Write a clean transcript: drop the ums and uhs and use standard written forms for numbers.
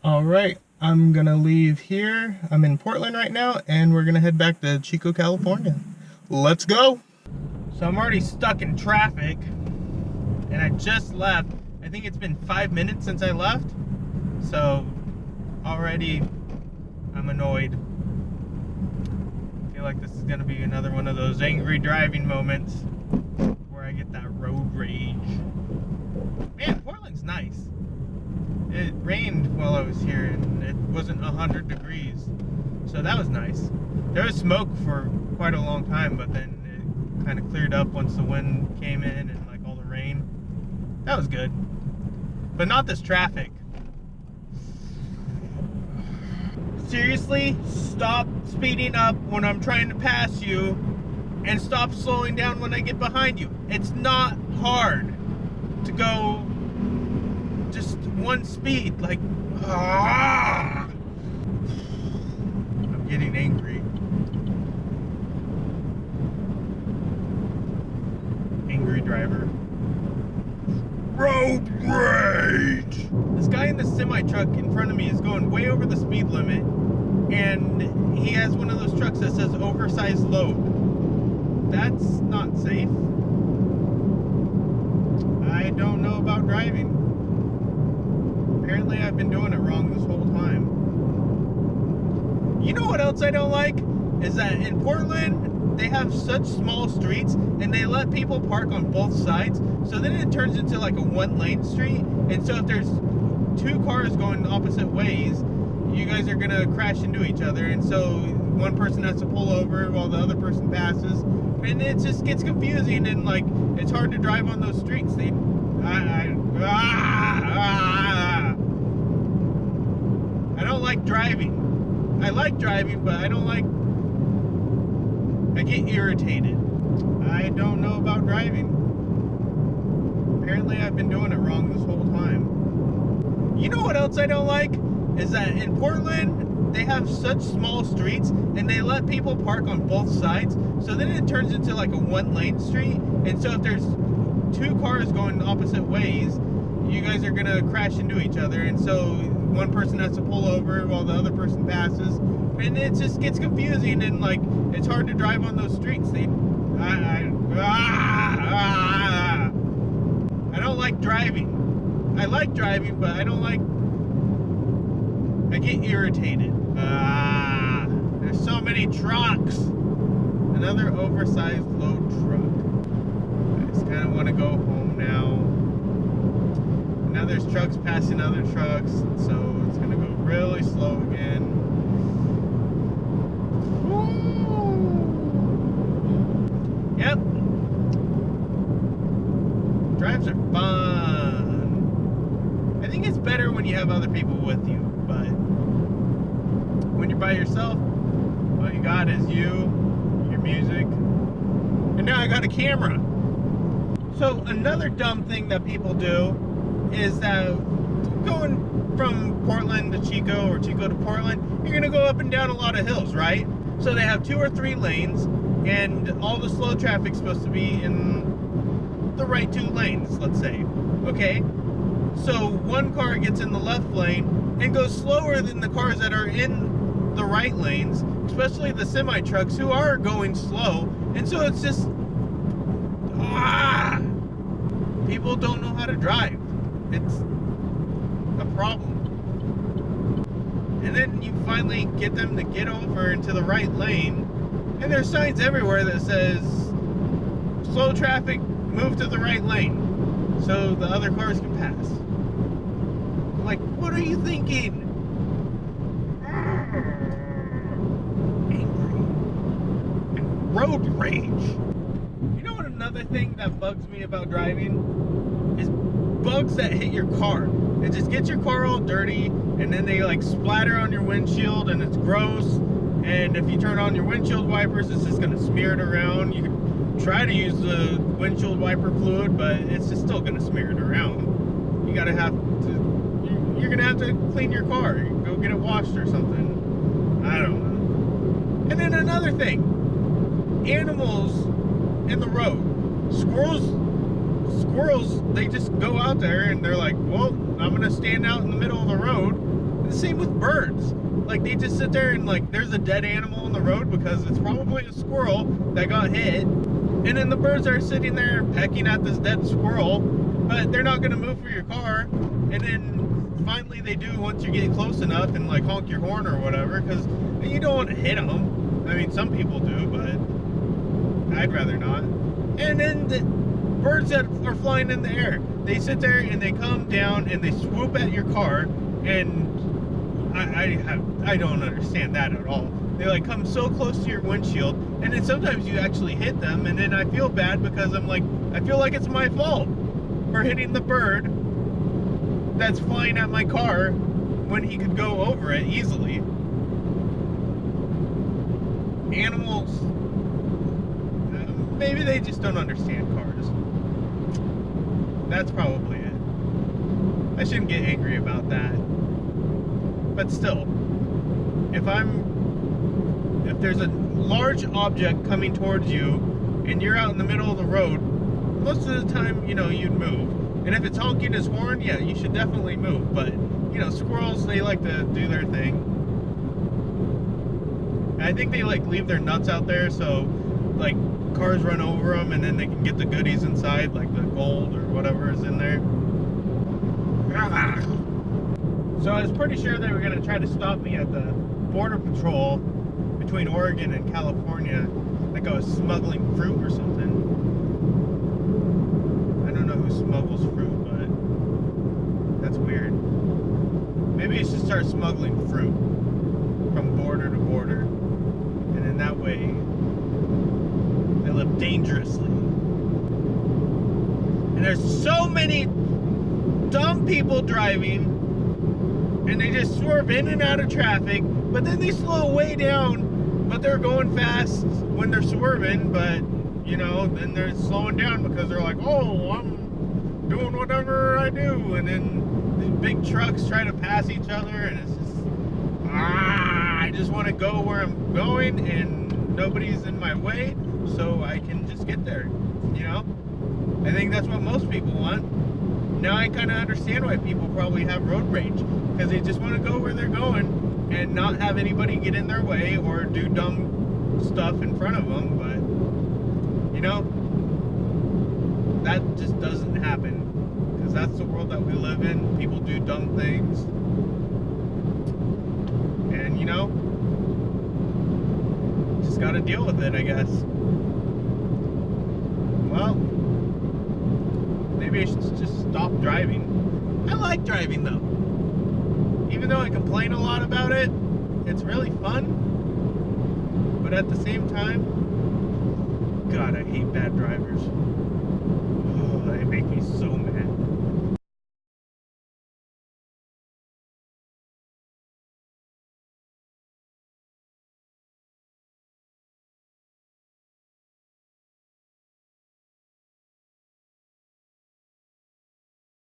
All right, I'm gonna leave here. I'm in Portland right now, and we're gonna head back to Chico, California. Let's go. So I'm already stuck in traffic, and I just left. I think it's been 5 minutes since I left, so already I'm annoyed. I feel like this is gonna be another one of those angry driving moments where I get that road rage. Man, Portland's nice. It rained while I was here, and it wasn't 100 degrees, so that was nice. There was smoke for quite a long time, but then it kind of cleared up once the wind came in and like all the rain. That was good, but not this traffic. Seriously, stop speeding up when I'm trying to pass you, and stop slowing down when I get behind you. It's not hard to go just one speed, like, I'm getting angry. Angry driver. Road rage! This guy in the semi-truck in front of me is going way over the speed limit, and he has one of those trucks that says oversized load. That's not safe. I don't know about driving. Apparently I've been doing it wrong this whole time. You know what else I don't like? Is that in Portland, they have such small streets, and they let people park on both sides, so then it turns into like a one-lane street, and so if there's two cars going opposite ways, you guys are gonna crash into each other, and so one person has to pull over while the other person passes, and it just gets confusing, and like, it's hard to drive on those streets. I don't like driving. I like driving, but I don't like, I get irritated. I don't know about driving. Apparently I've been doing it wrong this whole time. You know what else I don't like? Is that in Portland, they have such small streets, and they let people park on both sides, so then it turns into like a one-lane street, and so if there's two cars going opposite ways, you guys are gonna crash into each other, and so one person has to pull over while the other person passes, and it just gets confusing, and like, it's hard to drive on those streets. I don't like driving. I like driving, but I don't like, I get irritated. There's so many trucks. Another oversized load truck. I just kind of want to go home now. Now there's trucks passing other trucks, so it's going to go really slow again. Woo! Yep. Drives are fun. I think it's better when you have other people with you, but when you're by yourself, all you got is you, your music, and now I got a camera. So another dumb thing that people do is that going from Portland to Chico or Chico to Portland, you're gonna go up and down a lot of hills, right? So they have 2 or 3 lanes, and all the slow traffic's supposed to be in the right 2 lanes, let's say, okay? So one car gets in the left lane and goes slower than the cars that are in the right lanes, especially the semi-trucks who are going slow, and so it's just, people don't know how to drive. It's a problem. And then you finally get them to get over into the right lane, and there's signs everywhere that says, slow traffic, move to the right lane, so the other cars can pass. Like, what are you thinking? Angry. And road rage. You know what another thing that bugs me about driving? Is bugs that hit your car. It just gets your car all dirty, and then they like splatter on your windshield, and it's gross. And if you turn on your windshield wipers, it's just gonna smear it around. You can try to use the windshield wiper fluid, but it's just still gonna smear it around. You're gonna have to clean your car. You can go get it washed or something. I don't know. And then another thing, animals in the road. Squirrels, they just go out there and they're like, well, I'm gonna stand out in the middle of the road. And same with birds. Like, they just sit there and, like, there's a dead animal on the road because it's probably a squirrel that got hit. And then the birds are sitting there pecking at this dead squirrel, but they're not going to move for your car. And then finally they do once you get close enough and, like, honk your horn or whatever, because you don't want to hit them. I mean, some people do, but I'd rather not. And then the birds that are flying in the air, they sit there and they come down and they swoop at your car, and I don't understand that at all. They, like, come so close to your windshield, and then sometimes you actually hit them, and then I feel bad because I'm like, I feel like it's my fault for hitting the bird that's flying at my car when he could go over it easily. Animals, maybe they just don't understand cars. That's probably it. I shouldn't get angry about that. But still, if there's a large object coming towards you and you're out in the middle of the road, most of the time, you know, you'd move. And if it's honking his horn, yeah, you should definitely move. But, you know, squirrels, they like to do their thing. And I think they, like, leave their nuts out there so, like, cars run over them and then they can get the goodies inside, like the gold or whatever is in there. So I was pretty sure they were going to try to stop me at the border patrol between Oregon and California, like I was smuggling fruit or something. I don't know who smuggles fruit, but that's weird. Maybe I should start smuggling fruit from border to border, and in that way I live dangerously. And there's so many dumb people driving, and they just swerve in and out of traffic, but then they slow way down, but they're going fast when they're swerving, but, you know, then they're slowing down because they're like, oh, I'm doing whatever I do, and then these big trucks try to pass each other, and it's just, I just want to go where I'm going, and nobody's in my way, so I can just get there, you know? I think that's what most people want. Now I kind of understand why people probably have road rage, because they just want to go where they're going and not have anybody get in their way or do dumb stuff in front of them. But, you know, that just doesn't happen, because that's the world that we live in. People do dumb things, and, you know, just got to deal with it, I guess. Well, maybe I should just stop driving. I like driving, though. Even though I complain a lot about it, it's really fun. But at the same time, God, I hate bad drivers. Oh, they make me so mad.